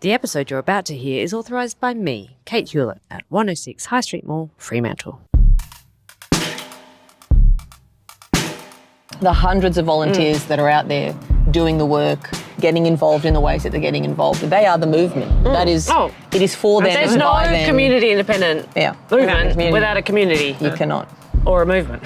The episode you're about to hear is authorised by me, Kate Hulett, at 106 High Street Mall, Fremantle. The hundreds of volunteers that are out there doing the work, getting involved in the ways that they're getting involved, they are the movement. That is, it is for them. There's and no by them. community independent movement without a community. You cannot. Or a movement.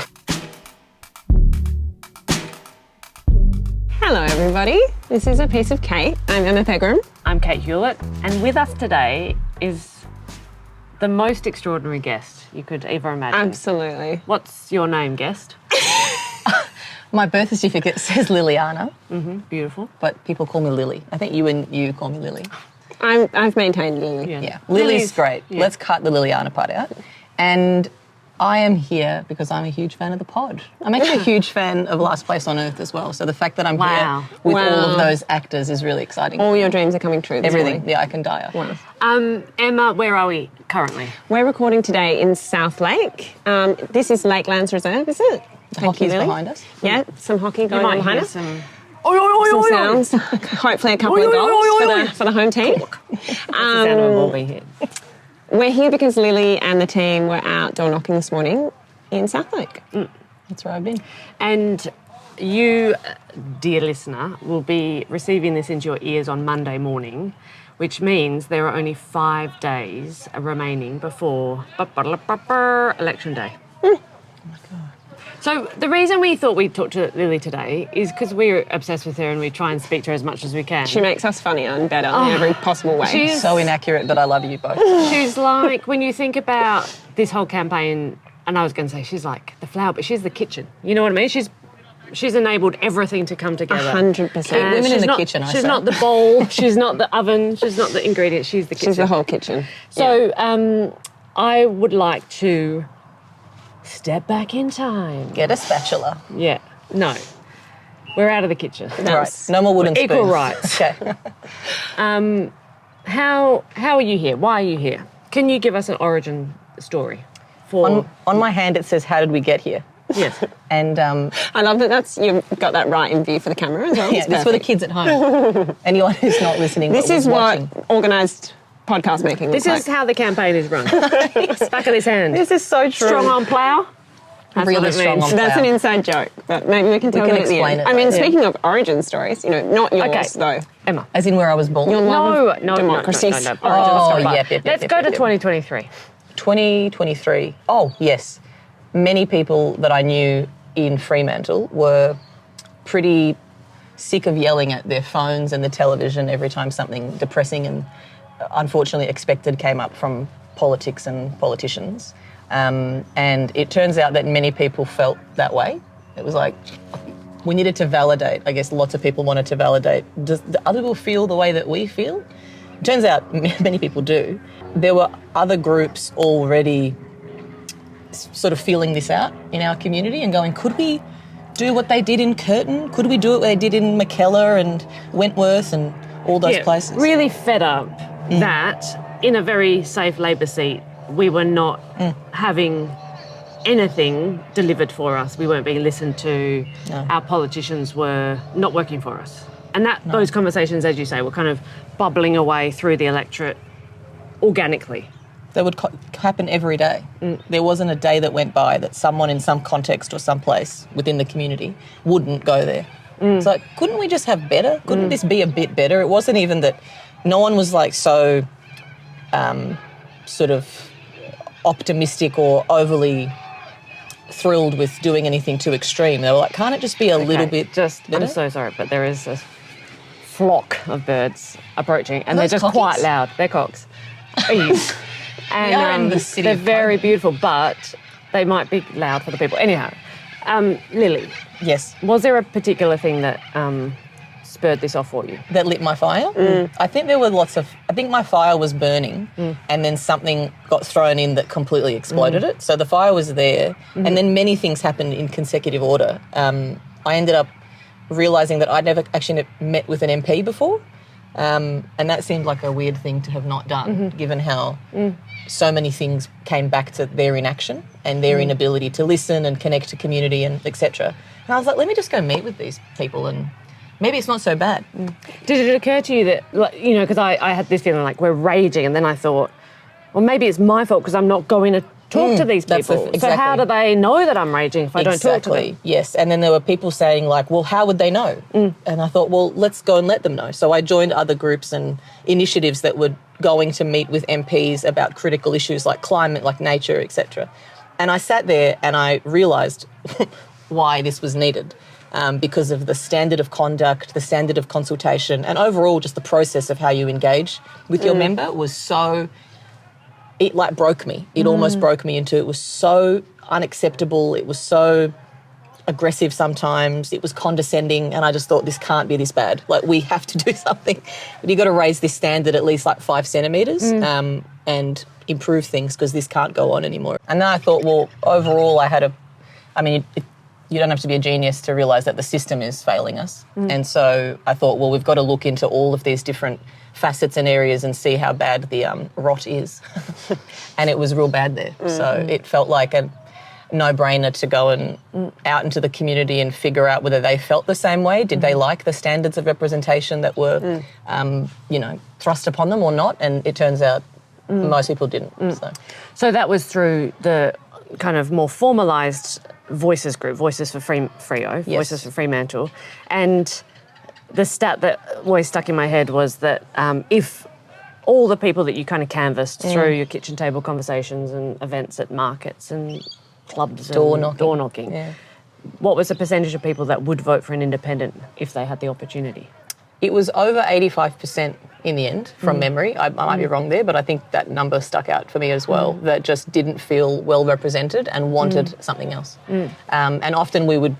Hello everybody, this is A Piece of Kate. I'm Emma Pegram. I'm Kate Hulett, and with us today is the most extraordinary guest you could ever imagine. Absolutely. What's your name, guest? My birth certificate says Liliana, Beautiful. but people call me Lily. I think you call me Lily. I've maintained Lily. Yeah, Lily's great. Yeah. Let's cut the Liliana part out. And I am here because I'm a huge fan of the pod. I'm actually a huge fan of Last Place on Earth as well. So the fact that I'm here with all of those actors is really exciting. All your dreams are coming true. Everything. Yeah, I can die. Wow. Emma, where are we currently? We're recording today in South Lake. This is Lakelands Reserve, is it? The hockey's behind us. Yeah, some hockey going on behind us. Some Some sounds. Hopefully a couple of goals for the home team. sound of a ball being hit. We're here because Lily and the team were out door knocking this morning in South Lake. That's where I've been. And you, dear listener, will be receiving this into your ears on Monday morning, which means there are only 5 days remaining before Election Day. Oh my God. So the reason we thought we'd talk to Lily today is because we're obsessed with her and we try and speak to her as much as we can. She makes us funnier and better in every possible way. She's So inaccurate, but I love you both. She's like, when you think about this whole campaign, and I was going to say she's like the flower, but she's the kitchen. You know what I mean? She's enabled everything to come together. 100%. Women in She's the not- kitchen, I She's say. not the bowl. She's not the oven. She's not the ingredients. She's the kitchen. She's the whole kitchen. So I would like to step back in time. Get a spatula. Yeah. No. We're out of the kitchen. Right. No more wooden spoons. Equal rights. Okay. How are you here? Why are you here? Can you give us an origin story? For On my hand it says, how did we get here? yes. And I love that you've got that right in view for the camera as well. yeah, It's this is for the perfect. kids at home. Anyone who's not listening This but is was watching. what organised podcast making This looks is like. how the campaign is run. Back of this hand. This is so true. Strong on plough. That's Really what it strong means. on That's plough. an inside joke, but maybe we can tell can it at the explain end. it I mean, later. speaking of origin stories, not yours Okay. though. Emma. As in where I was born. Your love of No, democracy's no. origin Oh, story. yep. Let's go to 2023. 2023. Oh, yes. Many people that I knew in Fremantle were pretty sick of yelling at their phones and the television every time something depressing and unfortunately expected came up from politics and politicians. And it turns out that many people felt that way. It was like, we needed to validate. I guess lots of people wanted to validate. Does the other people feel the way that we feel? It turns out many people do. There were other groups already sort of feeling this out in our community and going, could we do what they did in Curtin? Could we do what they did in McKellar and Wentworth and all those places? Really fed up that in a very safe Labor seat, we were not having anything delivered for us. We weren't being listened to. No. Our politicians were not working for us. And those conversations, as you say, were kind of bubbling away through the electorate organically. That would happen every day. There wasn't a day that went by that someone in some context or some place within the community wouldn't go there. It's like, couldn't we just have better? Couldn't this be a bit better? It wasn't even that no one was like so sort of optimistic or overly thrilled with doing anything too extreme. They were like, can't it just be a little bit better? I'm so sorry, but there is a flock of birds approaching and Are they're those just cockies? quite loud. They're cocks. And We are in the city they're of very Cobra. beautiful, but they might be loud for the people. Anyhow, Lily, Yes. was there a particular thing that spurred this off for you? That lit my fire. I think there were I think my fire was burning and then something got thrown in that completely exploded it. So the fire was there and then many things happened in consecutive order. I ended up realising that I'd never actually met with an MP before. And that seemed like a weird thing to have not done, given how so many things came back to their inaction and their inability to listen and connect to community and etc. And I was like, let me just go meet with these people and maybe it's not so bad. Did it occur to you that, like, you know, because I had this feeling like we're raging, and then I thought, well, maybe it's my fault because I'm not going to talk to these people. So how do they know that I'm raging if I don't talk to them? Yes. And then there were people saying like, well, how would they know? And I thought, well, let's go and let them know. So I joined other groups and initiatives that were going to meet with MPs about critical issues like climate, like nature, etc. And I sat there and I realised why this was needed. Because of the standard of conduct, the standard of consultation, and overall just the process of how you engage with your member was so, it like broke me. It almost broke me into, it was so unacceptable. It was so aggressive sometimes. It was condescending, and I just thought, this can't be this bad. Like, we have to do something. But you've got to raise this standard at least like 5 centimetres and improve things, because this can't go on anymore. And then I thought, well, overall you don't have to be a genius to realise that the system is failing us. And so I thought, well, we've got to look into all of these different facets and areas and see how bad the rot is. And it was real bad there. So it felt like a no-brainer to go and out into the community and figure out whether they felt the same way. Did they like the standards of representation that were, thrust upon them or not? And it turns out most people didn't. So that was through the kind of more formalised Voices group, Voices for Freo, Yes. Voices for Fremantle. And the stat that always stuck in my head was that if all the people that you kind of canvassed through your kitchen table conversations and events at markets and clubs Door and knocking. door knocking, Yeah. what was the percentage of people that would vote for an independent if they had the opportunity? It was over 85% in the end, from memory. I might be wrong there, but I think that number stuck out for me as well, that just didn't feel well represented and wanted something else. And often we would,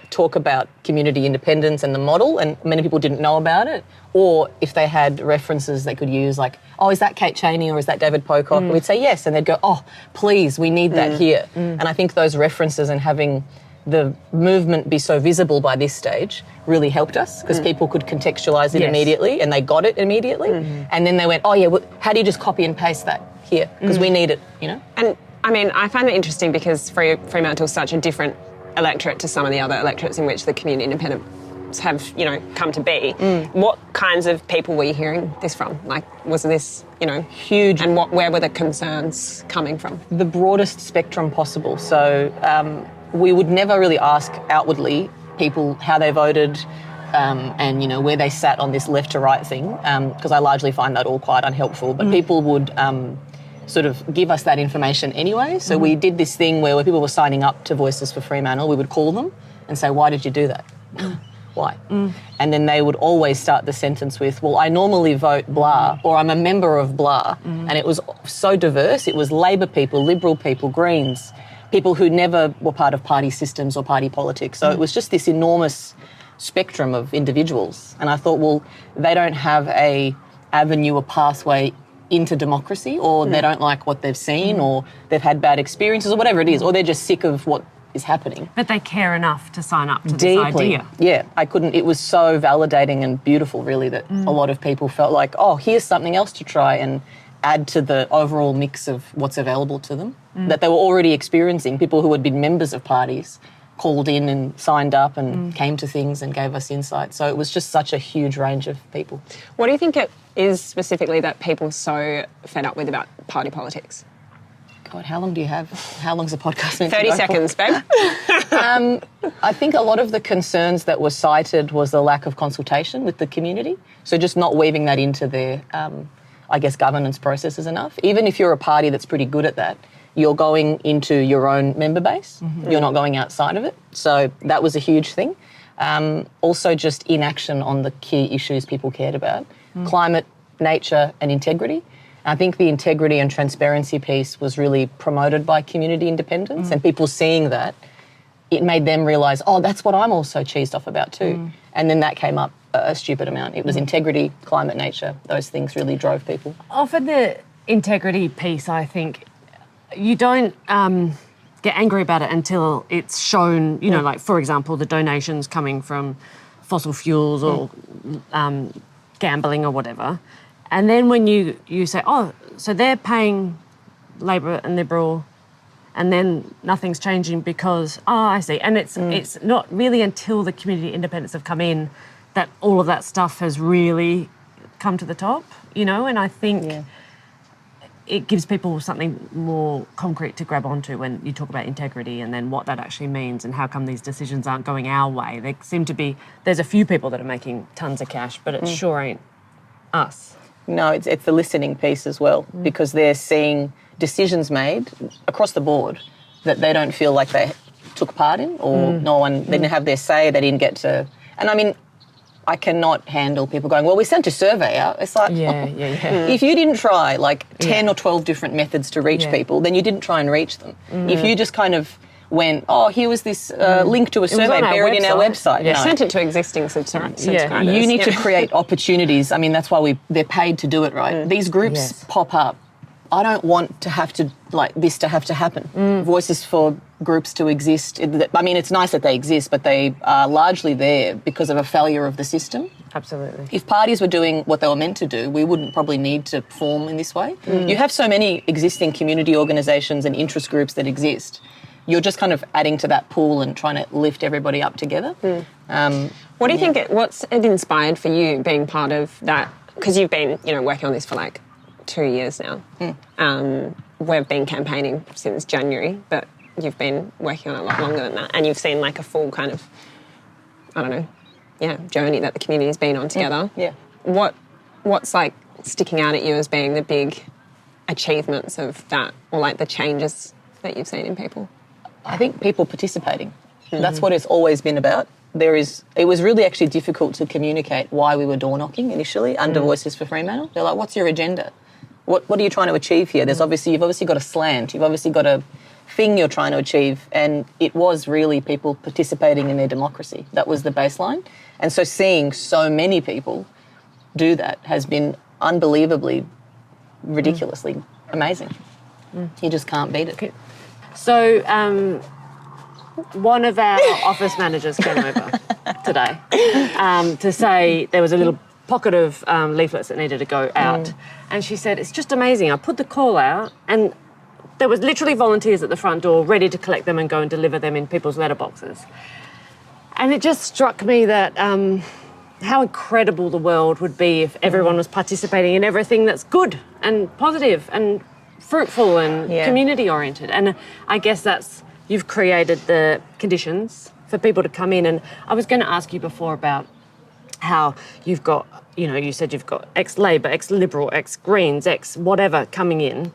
talk about community independence and the model, and many people didn't know about it. Or if they had references they could use, like, oh, is that Kate Chaney or is that David Pocock? And we'd say yes, and they'd go, oh, please, we need that here. And I think those references and having the movement be so visible by this stage really helped us, because people could contextualise it immediately, and they got it immediately. And then they went, oh yeah, well, how do you just copy and paste that here? Because we need it, And I mean, I find that interesting because Fremantle is such a different electorate to some of the other electorates in which the community independents have, come to be. What kinds of people were you hearing this from? Like, was this, Huge. And where were the concerns coming from? The broadest spectrum possible. So we would never really ask outwardly people how they voted and, where they sat on this left to right thing, because I largely find that all quite unhelpful. But people would sort of give us that information anyway. So we did this thing where people were signing up to Voices for Fremantle, we would call them and say, why did you do that? Why? And then they would always start the sentence with, well, I normally vote blah, or I'm a member of blah. And it was so diverse. It was Labor people, Liberal people, Greens, people who never were part of party systems or party politics. So it was just this enormous spectrum of individuals. And I thought, well, they don't have a avenue, a pathway into democracy, or they don't like what they've seen, or they've had bad experiences, or whatever it is, or they're just sick of what is happening. But they care enough to sign up to Deeply. this idea. Yeah, it was so validating and beautiful, really, that a lot of people felt like, oh, here's something else to try and add to the overall mix of what's available to them, that they were already experiencing. People who had been members of parties called in and signed up and came to things and gave us insight. So it was just such a huge range of people. What do you think it is specifically that people are so fed up with about party politics? God, how long do you have? How long's the podcast meant to 30 go for? seconds, babe. I think a lot of the concerns that were cited was the lack of consultation with the community. So just not weaving that into their, governance processes enough. Even if you're a party that's pretty good at that, you're going into your own member base. You're not going outside of it. So that was a huge thing. Also just inaction on the key issues people cared about. Climate, nature and integrity. I think the integrity and transparency piece was really promoted by community independence, and people seeing that, it made them realise, oh, that's what I'm also cheesed off about too. And then that came up a stupid amount. It was integrity, climate, nature. Those things really drove people. Often the integrity piece, I think, you don't get angry about it until it's shown, like, for example, the donations coming from fossil fuels or gambling or whatever. And then when you say, oh, so they're paying Labor and Liberal and then nothing's changing because, oh, I see. And it's not really until the community independents have come in that all of that stuff has really come to the top, you know, and I think it gives people something more concrete to grab onto when you talk about integrity and then what that actually means and how come these decisions aren't going our way. They seem to be, there's a few people that are making tons of cash, but it sure ain't us. No, it's the listening piece as well, because they're seeing decisions made across the board that they don't feel like they took part in, or they didn't have their say, they didn't get to... And I mean, I cannot handle people going, well, we sent a survey out. It's like, if you didn't try like 10 or 12 different methods to reach people, then you didn't try and reach them. If you just kind of went, oh, here was this link to a survey buried in our website. Yeah. Sent it to existing subscribers. You need to create opportunities. I mean, that's why they're paid to do it, right? These groups pop up. I don't want to have to, like, this to have to happen. Voices for groups to exist. I mean, it's nice that they exist, but they are largely there because of a failure of the system. Absolutely. If parties were doing what they were meant to do, we wouldn't probably need to form in this way. You have so many existing community organisations and interest groups that exist. You're just kind of adding to that pool and trying to lift everybody up together. What do you think, what's it inspired for you being part of that? Because you've been, you know, working on this for like 2 years now. We've been campaigning since January, but you've been working on it a lot longer than that, and you've seen like a full kind of, I don't know, journey that the community's been on together. What's like sticking out at you as being the big achievements of that, or like the changes that you've seen in people? I think people participating. That's what it's always been about. It was really actually difficult to communicate why we were door knocking initially under Voices for Fremantle. They're like, what's your agenda? What are you trying to achieve here? You've obviously got a slant. You've obviously got a thing you're trying to achieve. And it was really people participating in their democracy. That was the baseline. And so seeing so many people do that has been unbelievably, ridiculously amazing. You just can't beat it. So one of our office managers came over today to say there was a little pocket of leaflets that needed to go out. And she said, it's just amazing. I put the call out and there was literally volunteers at the front door ready to collect them and go and deliver them in people's letterboxes. And it just struck me that how incredible the world would be if everyone was participating in everything that's good and positive and fruitful and community-oriented. And I guess you've created the conditions for people to come in. And I was going to ask you before about how you've got, you know, you said you've got ex-Labor, ex-Liberal, ex-Greens, ex-whatever coming in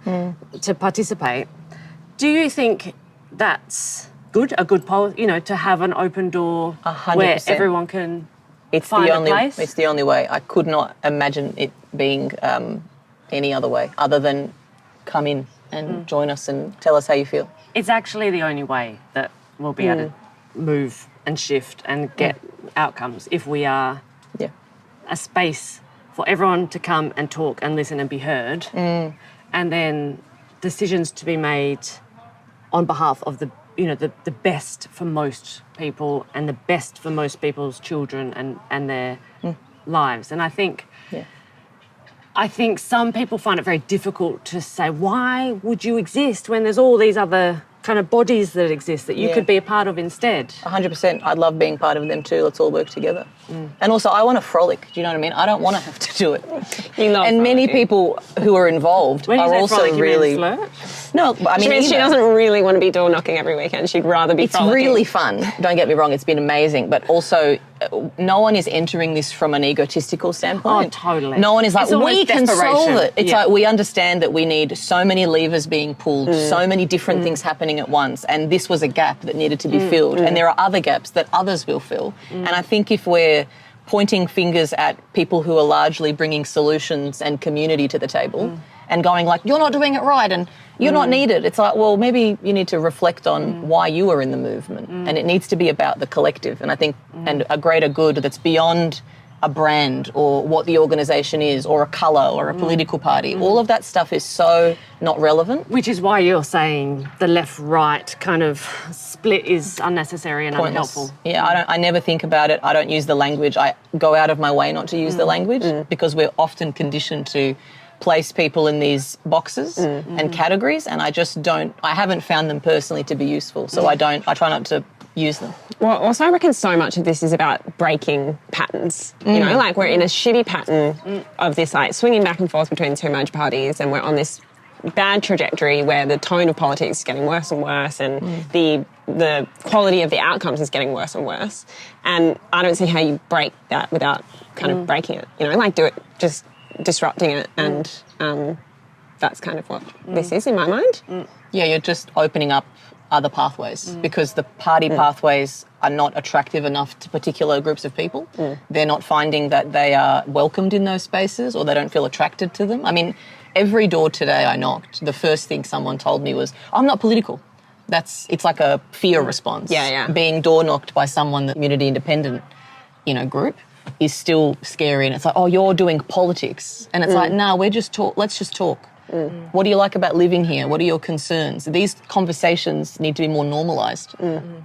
to participate. Do you think that's a good policy, you know, to have an open door 100%. Where everyone can find a place? It's the only way. I could not imagine it being any other way other than come in and join us and tell us how you feel. It's actually the only way that we'll be able to move and shift and get outcomes if we are a space for everyone to come and talk and listen and be heard, and then decisions to be made on behalf of the best for most people and the best for most people's children and their lives. And I think some people find it very difficult to say, why would you exist when there's all these other kind of bodies that exist that you could be a part of instead? 100%. I love being part of them too. Let's all work together. And also, I want to frolic. Do you know what I mean? I don't want to have to do it. You love and many people who are involved when are you say also frolic, really... you mean flirt? No, I mean... She doesn't really want to be door knocking every weekend. She'd rather be frolicking. It's really fun. Don't get me wrong. It's been amazing. But also, no one is entering this from an egotistical standpoint. Oh, totally. No one is like, It's almost we can solve it. It's Yeah. like, we understand that we need so many levers being pulled, so many different things happening at once. And this was a gap that needed to be filled. And there are other gaps that others will fill. And I think if we're pointing fingers at people who are largely bringing solutions and community to the table and going like, you're not doing it right and you're not needed. It's like, well, maybe you need to reflect on why you are in the movement. And it needs to be about the collective. And I think, and a greater good that's beyond a brand or what the organisation is or a colour or a political party. All of that stuff is so not relevant. Which is why you're saying the left-right kind of split is unnecessary and unhelpful. Yeah, I never think about it. I don't use the language. I go out of my way not to use the language because we're often conditioned to place people in these boxes and categories, and I just don't. I haven't found them personally to be useful, so I try not to use them. Well, also I reckon so much of this is about breaking patterns. You know, like we're in a shitty pattern of this like swinging back and forth between the two major parties, and we're on this bad trajectory where the tone of politics is getting worse and worse, and the quality of the outcomes is getting worse and worse. And I don't see how you break that without kind of breaking it. You know, like do it, just disrupting it, and that's kind of what this is in my mind. Yeah, you're just opening up other pathways because the party pathways are not attractive enough to particular groups of people. They're not finding that they are welcomed in those spaces, or they don't feel attracted to them. I mean, every door today I knocked, the first thing someone told me was, I'm not political. It's like a fear response. Yeah. Being door knocked by someone, the community independent, group is still scary. And it's like, oh, you're doing politics. And it's like, no, let's just talk. What do you like about living here? What are your concerns? These conversations need to be more normalised.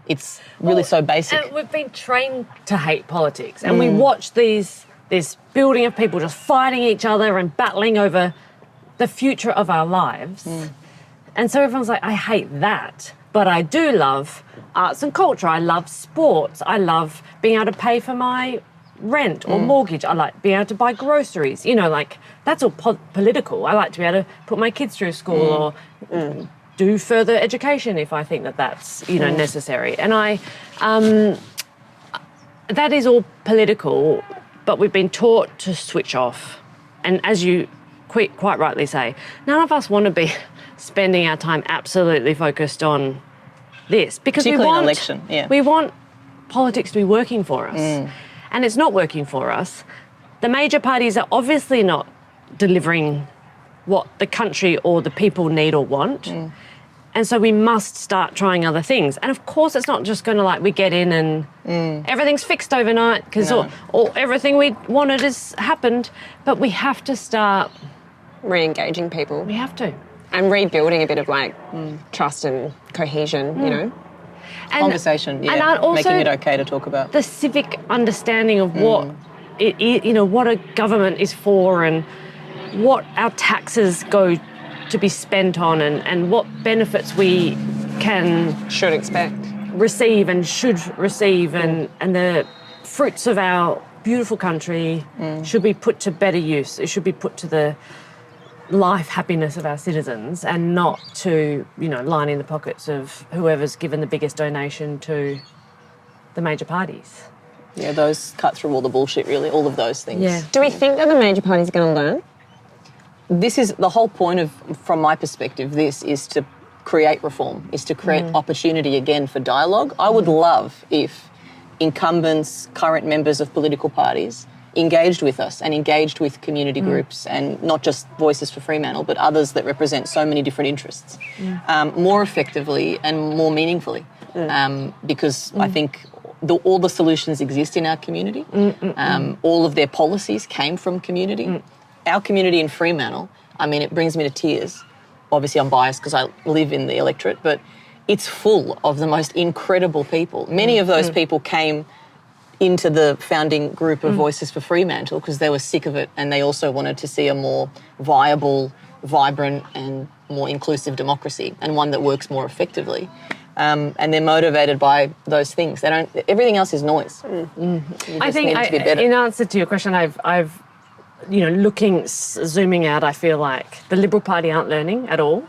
It's really so basic. And we've been trained to hate politics, and we watch this building of people just fighting each other and battling over the future of our lives. And so everyone's like, I hate that. But I do love arts and culture. I love sports. I love being able to pay for my rent or mortgage. I like being able to buy groceries. That's all political. I like to be able to put my kids through school or do further education if I think that that's necessary. And that is all political, but we've been taught to switch off. And as you quite rightly say, none of us want to be spending our time absolutely focused on this, because Particularly in an election, yeah. We want politics to be working for us. And it's not working for us. The major parties are obviously not delivering what the country or the people need or want. And so we must start trying other things. And of course, it's not just going to we get in and everything's fixed overnight because or everything we wanted has happened. But we have to start Re-engaging people. We have to. And rebuilding a bit of trust and cohesion, And, Conversation, and also making it okay to talk about. the civic understanding of what what a government is for, and what our taxes go to be spent on, and what benefits we should expect, receive and should receive, and the fruits of our beautiful country should be put to better use. It should be put to the life happiness of our citizens, and not to lining the pockets of whoever's given the biggest donation to the major parties. Yeah, those cut through all the bullshit, really, all of those things. Yeah. Do we think that the major parties are going to learn? This is the whole point from my perspective, this is to create reform, is to create opportunity again for dialogue. I would love if incumbents, current members of political parties engaged with us and engaged with community groups, and not just Voices for Fremantle, but others that represent so many different interests, more effectively and more meaningfully, because I think all the solutions exist in our community. All of their policies came from community. Our community in Fremantle, I mean, it brings me to tears. Obviously, I'm biased because I live in the electorate, but it's full of the most incredible people. Many of those people came into the founding group of Voices for Fremantle because they were sick of it, and they also wanted to see a more viable, vibrant and more inclusive democracy, and one that works more effectively. And they're motivated by those things. Everything else is noise. I think, in answer to your question, I've zooming out, I feel like the Liberal Party aren't learning at all.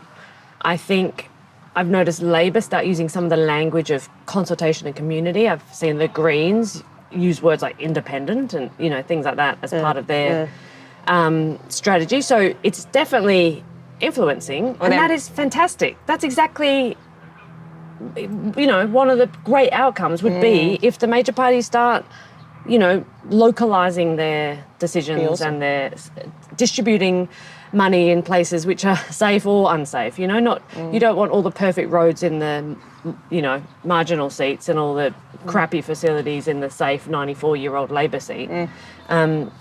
I think I've noticed Labor start using some of the language of consultation and community. I've seen the Greens use words like independent and, things like that as part of their strategy. So it's definitely influencing, and that is fantastic. That's exactly, one of the great outcomes would be if the major parties start, localising their decisions and their distributing money in places which are safe or unsafe. You don't want all the perfect roads in the, marginal seats, and all the crappy facilities in the safe 94-year-old Labor seat. And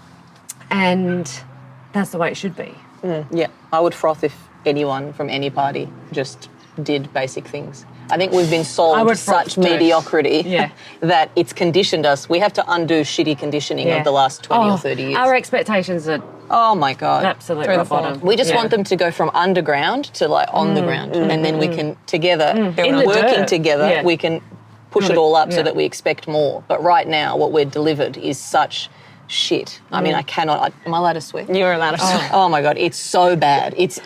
that's the way it should be. Yeah, I would froth if anyone from any party just did basic things. I think we've been sold such mediocrity that it's conditioned us. We have to undo shitty conditioning of the last 20 or 30 years. Our expectations are my God. absolute rock bottom. We just want them to go from underground to on the ground, and then we can together, working together, we can push it all up so that we expect more. But right now, what we're delivered is such shit. I mean, I cannot. Am I allowed to swear? You're allowed to swear. Oh my God, it's so bad. It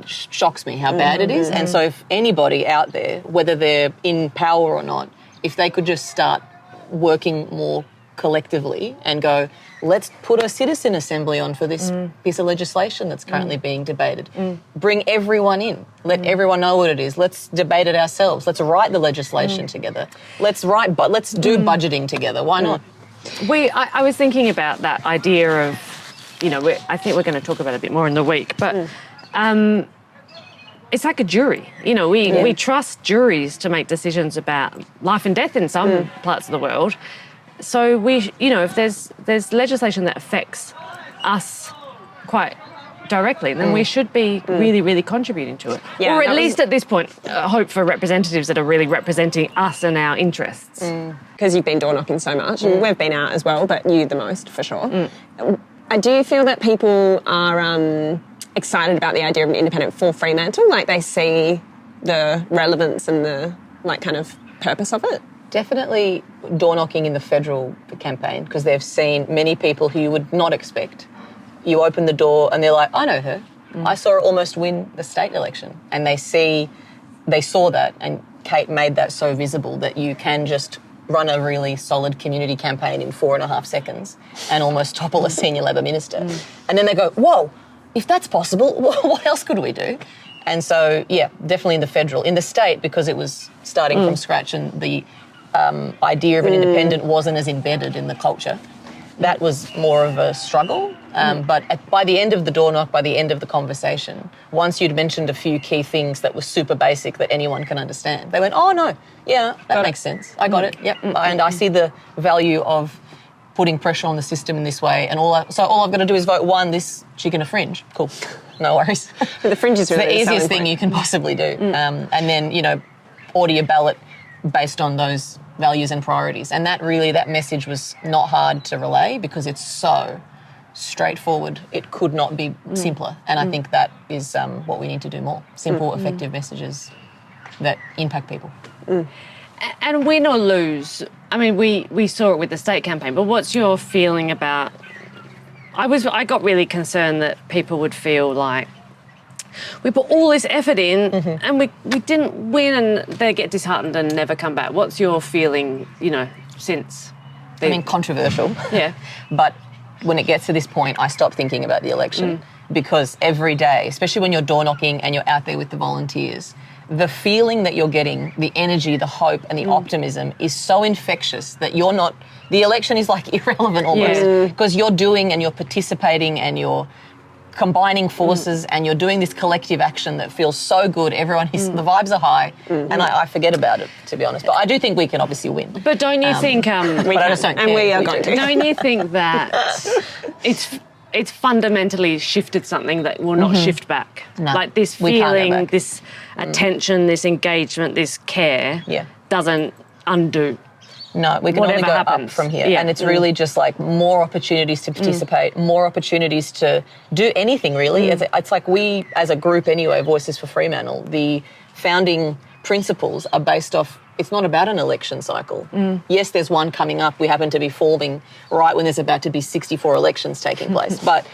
shocks me how bad it is. And so if anybody out there, whether they're in power or not, if they could just start working more collectively and go, let's put a citizen assembly on for this piece of legislation that's currently being debated. Bring everyone in. Let everyone know what it is. Let's debate it ourselves. Let's write the legislation together. Let's do budgeting together. Why not? I was thinking about that idea of, I think we're going to talk about it a bit more in the week, but it's like a jury. We trust juries to make decisions about life and death in some parts of the world. So if there's legislation that affects us quite directly, then we should be really, really contributing to it. Yeah, or at least at this point, hope for representatives that are really representing us and our interests. Because you've been door knocking so much, and we've been out as well, but you the most for sure. Do you feel that people are excited about the idea of an independent for Fremantle? Like they see the relevance and the kind of purpose of it? Definitely door knocking in the federal campaign because they've seen many people who you would not expect. You open the door and they're like, I know her. I saw her almost win the state election. And they saw that, and Kate made that so visible that you can just run a really solid community campaign in 4.5 seconds and almost topple a senior Labor minister. And then they go, whoa, if that's possible, what else could we do? And so, yeah, definitely in the federal. In the state, because it was starting from scratch and the idea of an independent wasn't as embedded in the culture, that was more of a struggle. But by the end of the door knock, by the end of the conversation, once you'd mentioned a few key things that were super basic that anyone can understand, they went, oh, no, yeah, that makes sense. I got it, yep. And I see the value of putting pressure on the system in this way. And all I've got to do is vote one, this chicken a fringe. Cool, no worries. The fringe is really the easiest thing you can possibly do. And then, order your ballot based on those values and priorities. And that message was not hard to relay because it's so straightforward. It could not be simpler. And I think that is what we need to do more. Simple, effective messages that impact people. And win or lose, I mean, we saw it with the state campaign, but what's your feeling about... I got really concerned that people would feel like we put all this effort in and we didn't win, and they get disheartened and never come back. What's your feeling, since... controversial. Yeah. But when it gets to this point, I stop thinking about the election because every day, especially when you're door knocking and you're out there with the volunteers, the feeling that you're getting, the energy, the hope and the optimism is so infectious that you're not... The election is like irrelevant almost because you're doing and you're participating and you're combining forces and you're doing this collective action that feels so good. Everyone is... The vibes are high and I forget about it, to be honest. But I do think we can obviously win. But don't you think... I just don't care. And we are going to. Don't you think that it's fundamentally shifted something that will not shift back? No, like this we can't go feeling, back. this attention, this engagement, this care doesn't undo. No, we can whatever only go happens. up from here. Yeah. And it's really just like more opportunities to participate, more opportunities to do anything really. It's like we, as a group anyway, Voices for Fremantle, the founding principles are based off, it's not about an election cycle. Yes, there's one coming up. We happen to be forming right when there's about to be 64 elections taking place. But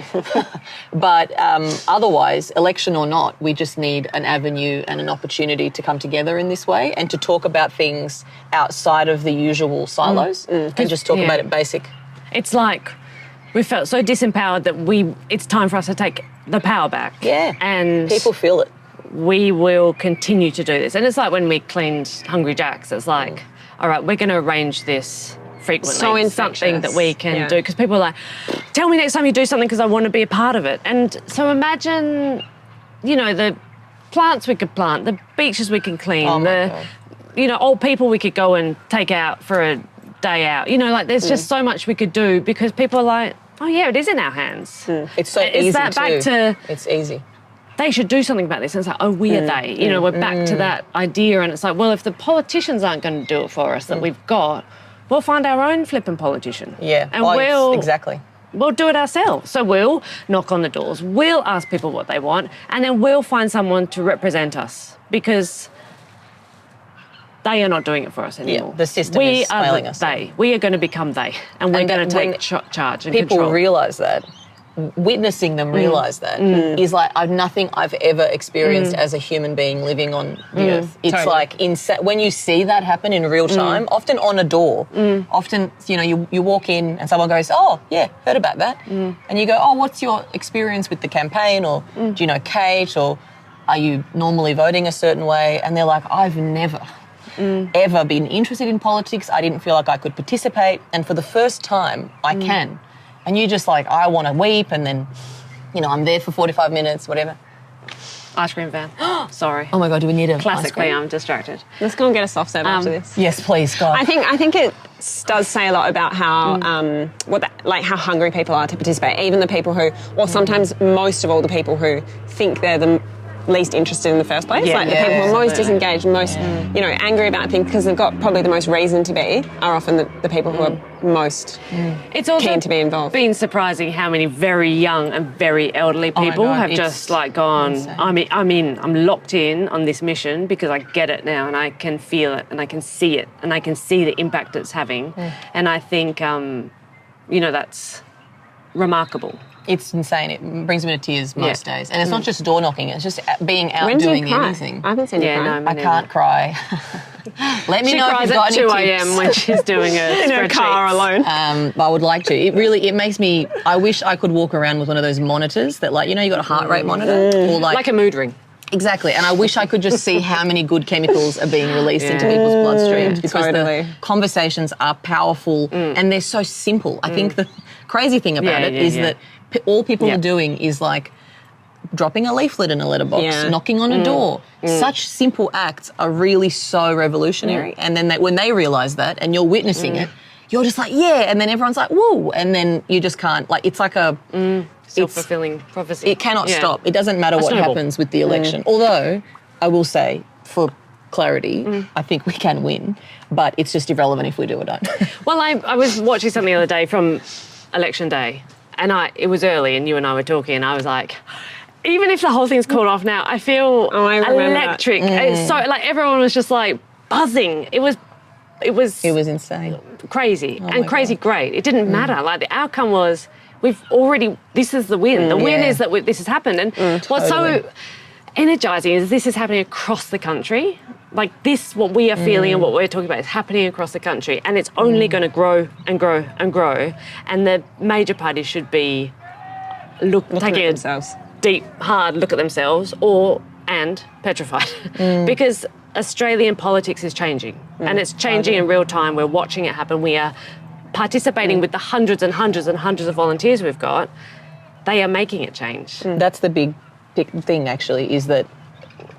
otherwise, election or not, we just need an avenue and an opportunity to come together in this way and to talk about things outside of the usual silos and just talk about it basic. It's like we felt so disempowered that it's time for us to take the power back. Yeah, and people feel it. We will continue to do this. And it's like when we cleaned Hungry Jack's, it's like, all right, we're going to arrange this frequently. So infectious. Something that we can do. Because people are like, tell me next time you do something because I want to be a part of it. And so imagine, the plants we could plant, the beaches we can clean, old people we could go and take out for a day out. There's just so much we could do because people are like, oh yeah, it is in our hands. It's so easy that back to... It's easy. They should do something about this. And it's like, oh, we are they. We're back to that idea. And it's like, well, if the politicians aren't going to do it for us that we've got, we'll find our own flipping politician. Yeah, and exactly. We'll do it ourselves. So we'll knock on the doors. We'll ask people what they want. And then we'll find someone to represent us. Because they are not doing it for us anymore. the system is failing us. We are going to become they, and we're going to take charge and people control. realise that, witnessing them realise that is like nothing I've ever experienced as a human being living on the earth. It's like when you see that happen in real time, often on a door, often you walk in and someone goes, "Oh yeah, heard about that," and you go, "Oh, what's your experience with the campaign?" Or "Do you know Kate?" Or "Are you normally voting a certain way?" And they're like, "I've never ever been interested in politics. I didn't feel like I could participate, and for the first time I can." And you just like, I want to weep, and then, I'm there for 45 minutes, whatever. Ice cream van. Sorry. Oh my God, do we need a Classically, ice cream? I'm distracted. Let's go and get a soft serve after this. Yes, please, God. I think it does say a lot about how how hungry people are to participate. Even the people who, or sometimes most of all the people who think they're the least interested in the first place. Yeah, the people who are most absolutely. disengaged, most angry about things because they've got probably the most reason to be, are often the people who are most It's also keen to be involved. been surprising how many very young and very elderly people know, have it's just gone, insane. I'm locked in on this mission because I get it now and I can feel it and I can see it and I can see the impact it's having. And I think, that's remarkable. It's insane. It brings me to tears most days. And it's not just door knocking, it's just being out When do doing you cry? anything. I haven't seen you cry. no, I can't cry. Let me She know if cries you've got at any 2 tips. a.m. when she's doing a In her car alone. I would like to. It makes me, I wish I could walk around with one of those monitors that you got a heart rate monitor or like a mood ring. Exactly, and I wish I could just see how many good chemicals are being released into people's bloodstreams because Totally. the conversations are powerful and they're so simple. I think the crazy thing about it is that all people are doing is dropping a leaflet in a letterbox, knocking on a door. Such simple acts are really so revolutionary. And then when they realise that and you're witnessing it, you're just like, yeah, and then everyone's like, woo, and then you just can't, it's like a... Self-fulfilling prophecy. It cannot stop. It doesn't matter what snowball. happens with the election. Although, I will say, for clarity, I think we can win, but it's just irrelevant if we do or don't. Well, I was watching something the other day from Election Day, and it was early, and you and I were talking, and I was like, even if the whole thing's called off now, I feel I remember electric. It's so everyone was just buzzing. It was It was insane. crazy my and crazy God. great. It didn't matter. The outcome was this is the win. The win is that this has happened. And what's Totally. so energising is this is happening across the country. What we are feeling and what we're talking about is happening across the country. And it's only going to grow and grow and grow. And the major parties should be taking a themselves. deep, hard look at themselves and petrified. Because Australian politics is changing. And it's changing in real time. We're watching it happen. We are participating with the hundreds and hundreds and hundreds of volunteers we've got. They are making it change. That's the big thing, actually, is that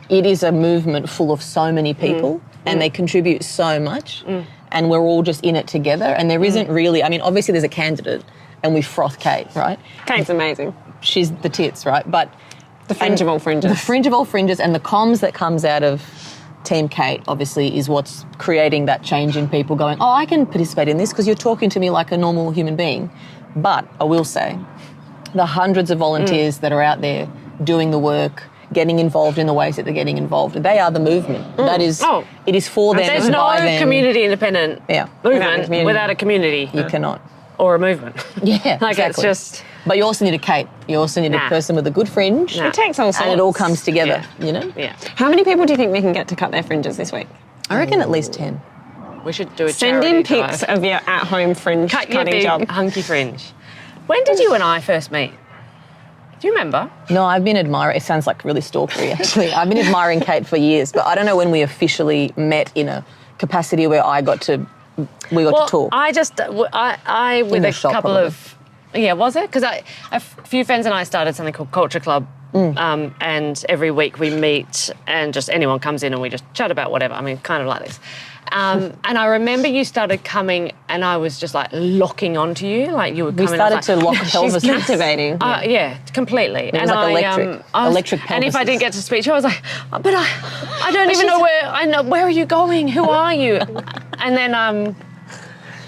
it is a movement full of so many people and they contribute so much and we're all just in it together. And there isn't really, obviously there's a candidate and we froth Kate, right? Kate's amazing. She's the tits, right? But The fringe of all fringes. the fringe of all fringes and the comms that comes out of Team Kate, obviously, is what's creating that change in people going, oh, I can participate in this because you're talking to me like a normal human being. But I will say, the hundreds of volunteers that are out there doing the work, getting involved in the ways that they're getting involved, they are the movement. That is, it is for them. There's and no by them. community independent movement without a community. You cannot. Or a movement. Yeah, It's exactly. just... But you also need a Kate. You also need a person with a good fringe. It takes all sorts. And it all comes together, Yeah. How many people do you think we can get to cut their fringes this week? I reckon at least 10. We should do a Send charity in pics drive. of your at-home fringe Cut your cutting big job. hunky fringe. When did you and I first meet? Do you remember? No, I've been admiring, it sounds like really stalkery actually. I've been admiring Kate for years, but I don't know when we officially met in a capacity where we got to talk. I just, I with the a shop, couple probably. of, was it? Because a few friends and I started something called Culture Club. And every week we meet and just anyone comes in and we just chat about whatever. Kind of like this. And I remember you started coming and I was just locking onto you. You would come We in. I was started to lock She's pelvis. captivating. Yeah, completely. It was electric And if I pelvises. didn't get to speak to you, I was like, but I don't even know where are you going? Who are you? And then I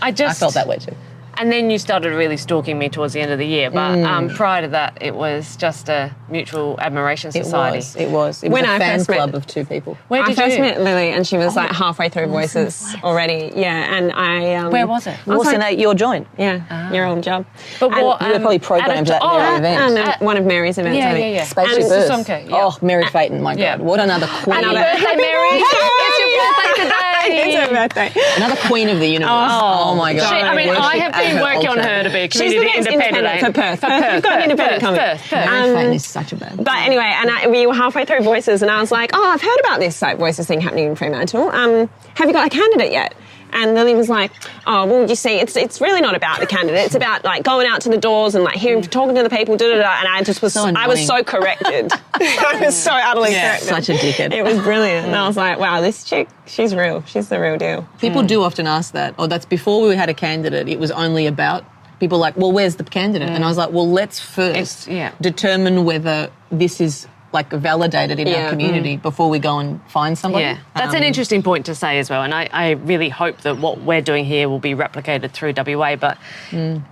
I felt that way too. And then you started really stalking me towards the end of the year. But prior to that, it was just a mutual admiration society. It was When a I fan first met- club of 2 people. Where I did first you? met Lily and she was like halfway through Voices already. Yeah, and I... Where was it? Wilson, your joint. Yeah, your old job. But And what? You were probably programmed that Mary event. And one of Mary's events, I think. Spaceship And Earth. Sasonka, yeah. Oh, Mary Phaeton, my God. Yeah. What another queen. Happy birthday, Mary! It's your birthday today! It's her birthday. Another queen of the universe. Oh my God. I mean, I Worship have at been working on altar. her to be a She's the community next independent. for Perth. Perth got an independent coming. Perth. Mary Phaeton is such a bad. But anyway, and we were halfway through Voices, and I was like, "Oh, I've heard about this like Voices thing happening in Fremantle. Have you got a candidate yet?" And Lily was like, "Oh, well, you see, it's really not about the candidate. It's about like going out to the doors and like hearing, talking to the people, da da da." And I just was, So I was so corrected. I was so utterly corrected. Such a dickhead. It was brilliant, and I was like, "Wow, this chick, she's real. She's the real deal." People do often ask that. Oh, that's before we had a candidate. It was only about people like, well, where's the candidate? And I was like, well, let's first determine whether this is like validated in our community before we go and find somebody. Yeah, that's an interesting point to say as well. And I really hope that what we're doing here will be replicated through WA. But and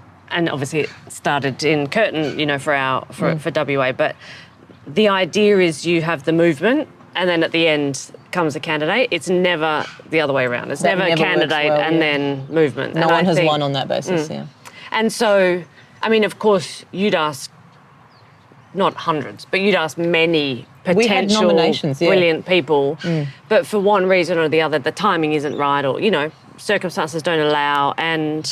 obviously it started in Curtin, you know, for WA. But the idea is you have the movement, and then at the end comes a candidate. It's never the other way around. It's never a candidate and then movement. No one has won on that basis. Yeah. And so, I mean, of course, you'd ask. Not hundreds, but you'd ask many potential nominations, brilliant people. But for one reason or the other, the timing isn't right, or, you know, circumstances don't allow. And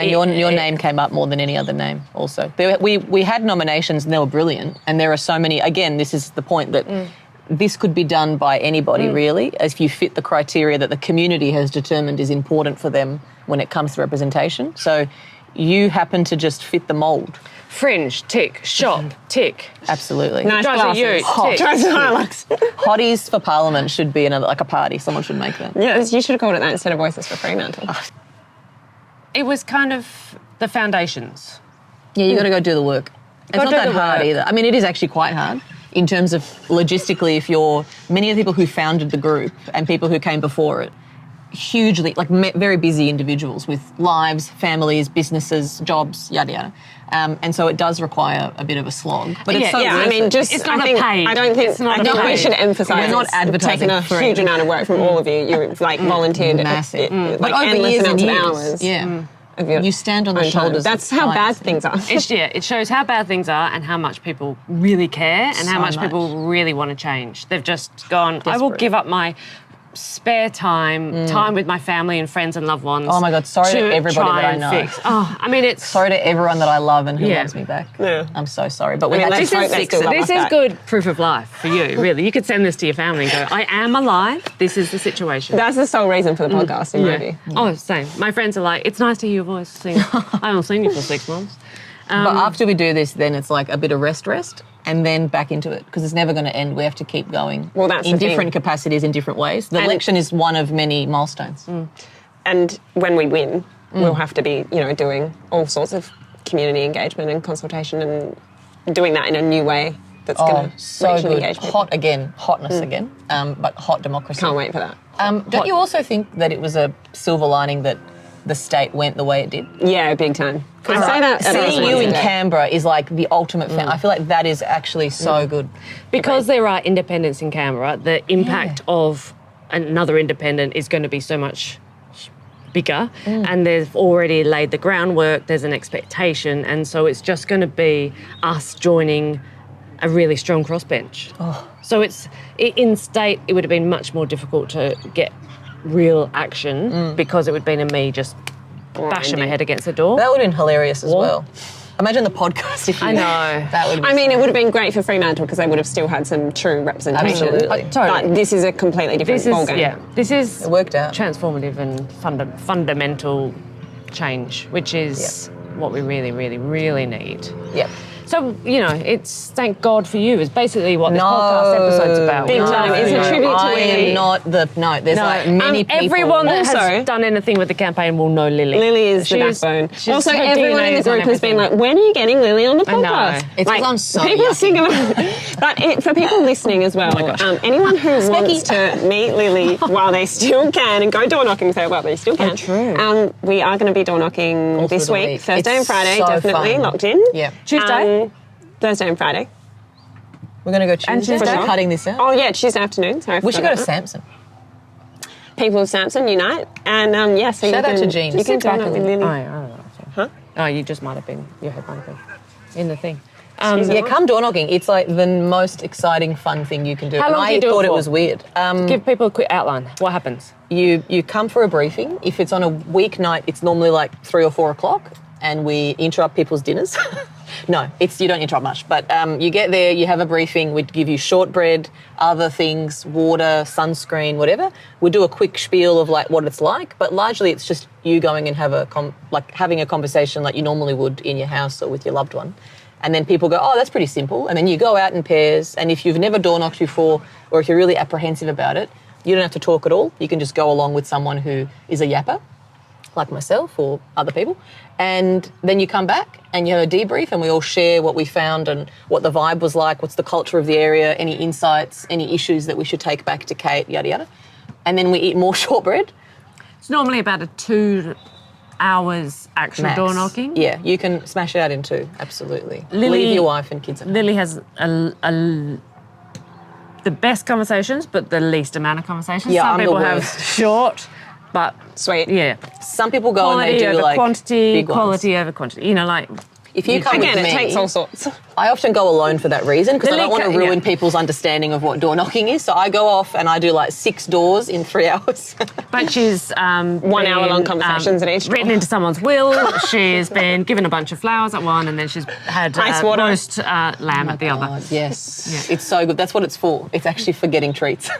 your name came up more than any other name also. We had nominations and they were brilliant. And there are so many, again, this is the point that this could be done by anybody really, if you fit the criteria that the community has determined is important for them when it comes to representation. So you happen to just fit the mould. Fringe, tick. Shop, tick. Absolutely. Nice Drives a ute, tick. Drives a Hilux. Hotties for Parliament should be another, like a party. Someone should make that. Yeah, you should have called it that instead of Voices for Fremantle. It was kind of the foundations. Yeah, you got to go do the work. It's not that hard either. I mean, it is actually quite hard in terms of logistically. If you're many of the people who founded the group and people who came before it, hugely very busy individuals with lives, families, businesses, jobs, yada yada. And so it does require a bit of a slog. But it's so worth I mean, it. just It's not I think, paid. I don't think It's not I think we paid. should emphasise. We're not advertising taking a for huge it. amount of work from all of you. You've like volunteered Massive. like But over endless years and amounts of years. hours. Yeah. Of your You stand on the own time. shoulders. That's of how bad giants. things are. It shows how bad things are and how much people really care and how So much much. people really want to change. They've just gone, I will Desperate. give up my spare time with my family and friends and loved ones. Oh my God, sorry to everybody try that I and know. fix. Oh, I mean, it's... Sorry to everyone that I love and who Yeah. loves me back. Yeah. I'm so sorry. But we I mean, had let's to hope they fix still it. love This us is back. good proof of life for you, really. You could send this to your family and go, I am alive. This is the situation. That's the sole reason for the podcast, in my view. Oh, same. My friends are like, it's nice to hear your voice sing. I haven't seen you for 6 months. But after we do this, then it's like a bit of rest, and then back into it because it's never going to end. We have to keep going. Well, that's in the thing. different capacities, in different ways. The election is one of many milestones. And when we win, we'll have to be, doing all sorts of community engagement and consultation and doing that in a new way that's going to so reach and good. engage people. Hot again, hotness again, but hot democracy. Can't wait for that. Don't you also think that it was a silver lining that the state went the way it did? Yeah, big time. I say that at Seeing least you once a in day. Canberra is like the ultimate fan. I feel like that is actually so good. Because there are independents in Canberra, the impact of another independent is going to be so much bigger, and they've already laid the groundwork, there's an expectation, and so it's just going to be us joining a really strong crossbench. So in state, it would have been much more difficult to get real action because it would have been a me just bashing my head against the door. That would have been hilarious as well. Imagine the podcast if you... I know. That would have been I mean, it would have been great for Fremantle because they would have still had some true representation. Absolutely. Totally. But this is a completely different ballgame. This is It worked out. transformative and fundamental change, which is what we really, really, really need. Yep. So, it's thank God for you is basically what this podcast episode's about. Big time. It's a tribute to I Lily. am not the... No, there's like many people... Everyone that Also- has done anything with the campaign will know Lily. Lily is the She's- backbone. she's- Also, her everyone DNA in the is on group has been everything. like, when are you getting Lily on the I know. podcast? It's 'cause I'm so People are yucky. singing. But for people listening as well, anyone who wants to meet Lily while they still can and go door knocking with her while they still can. true. We are going to be door knocking All this through the week, week. Thursday It's and Friday, so definitely fun. locked in. Yeah. Tuesday? Thursday and Friday. We're going to go Tuesday. Tuesday? We're cutting this out. Oh yeah, Tuesday afternoon. Sorry, I We should forgot go to about that. Samson. People of Samson unite, and so Shout you out can, to Jean. You can Sit back door knock and- with Lily. I don't know. Huh? Oh, you just might have been. Your head might have been in the thing. Yeah, come door knocking. It's like the most exciting, fun thing you can do. How long and do you do I it thought it for? was weird. Give people a quick outline. What happens? You come for a briefing. If it's on a weeknight, it's normally like 3 or 4 o'clock, and we interrupt people's dinners. No, you don't interrupt much. But you get there, you have a briefing. We give you shortbread, other things, water, sunscreen, whatever. We do a quick spiel of like what it's like, but largely it's just you going and having a conversation like you normally would in your house or with your loved one. And then people go, oh, that's pretty simple. And then you go out in pairs. And if you've never door knocked before, or if you're really apprehensive about it, you don't have to talk at all. You can just go along with someone who is a yapper, like myself or other people. And then you come back and you have a debrief and we all share what we found and what the vibe was like, what's the culture of the area, any insights, any issues that we should take back to Kate, yada, yada. And then we eat more shortbread. It's normally about a 2 hours actual Max. door knocking. Yeah, you can smash it out in 2, absolutely. Lily- Leave your wife and kids at home. Lily has the best conversations, but the least amount of conversations. Yeah, Some I'm the people have worst. short, but Sweet. yeah. Some people go and Quality they do over like quantity, big ones. quality over quantity. You know, like If you come Again, with it me, takes all sorts. I often go alone for that reason because I don't want to Lily- ruin yeah. people's understanding of what door knocking is. So I go off and I do like 6 doors in 3 hours. But she's 1 hour long conversations at each written door. into someone's will. She's been given a bunch of flowers at one, and then she's had Ice water. roast lamb at the other. God, yes, Yeah. it's so good. That's what it's for. It's actually for getting treats.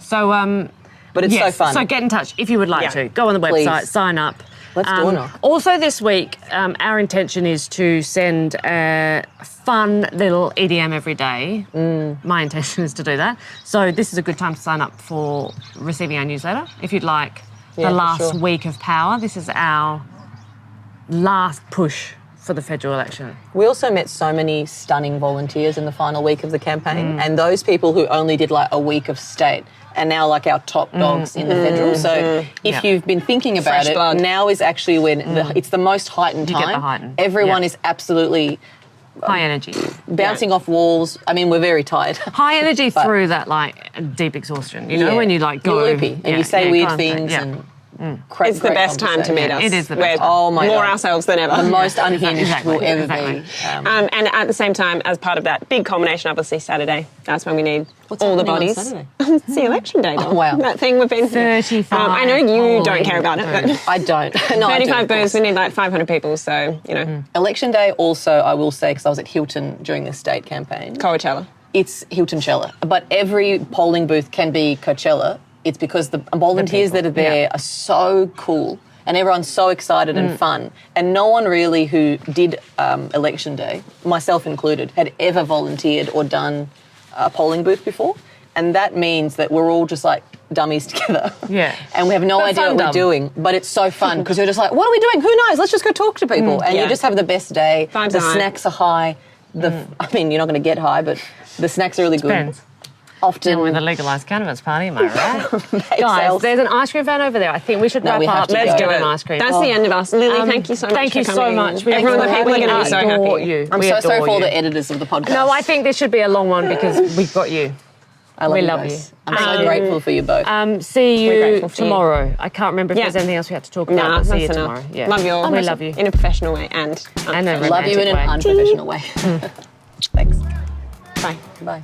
So But it's yes, so fun. So get in touch if you would like Yeah. to. Go on the Please. website, sign up. Let's door knock. Also this week, our intention is to send a fun little EDM every day. My intention is to do that. So this is a good time to sign up for receiving our newsletter. If you'd like Yeah, the for last sure. week of power, this is our last push for the federal election. We also met so many stunning volunteers in the final week of the campaign, and those people who only did like a week of state are now like our top dogs in the federal. So if Yeah. you've been thinking about Fresh it, blood. now is actually when it's the most heightened You time. get the heightened, Everyone yeah. is absolutely High energy. bouncing off walls. I mean, we're very tired. High energy But- through that like deep exhaustion. You know, Yeah. when you like go. You're loopy and yeah, you say yeah, weird go on, things yeah. and It's the best time to meet us. It is the We're best time. Oh my more God. ourselves than ever. the most unhinged Exactly, we'll ever exactly. be. And at the same time, as part of that big culmination, obviously Saturday, that's when we need What's all the happening on bodies. Saturday? It's the election day, doll. Oh, wow. That thing we've been 35 I know you don't polling care about it, but I don't. No, I do, 35 of course. booths, we need like 500 people, so, you know, Election day also, I will say, because I was at Hilton during the state campaign, Coachella. it's Hilton-Chella. But every polling booth can be Coachella. It's because the volunteers people, that are there yeah. are so cool and everyone's so excited and fun. And no one really who did election day, myself included, had ever volunteered or done a polling booth before. And that means that we're all just like dummies together. Yeah. And we have no But idea fun what we're dumb. doing. But it's so fun because you're just like, what are we doing? Who knows? Let's just go talk to people. And yeah. you just have the best day. Vibes The are high. snacks are high. I mean, you're not going to get high, but the snacks are really Depends. good. Often With a legalised cannabis party, am I right? vape Guys, sales. there's an ice cream van over there. I think we should wrap we have up. to Let's go. get Do an it. ice cream. That's the end of us. Lily, thank you so much Thank you for so coming. much. Everyone, the people are going to be so adore happy. you. I'm We so sorry adore for all you. the editors of the podcast. No, I think this should be a long one because we've got you. I love we you love guys. you. I'm so grateful for you both. See We're you grateful for you. tomorrow. I can't remember if Yeah. there's anything else we have to talk about. Nah, but see that's you enough. tomorrow. Yeah. Love you all. We love you. In a professional way and And a love you in an romantic way. unprofessional way. Thanks. Bye. Bye.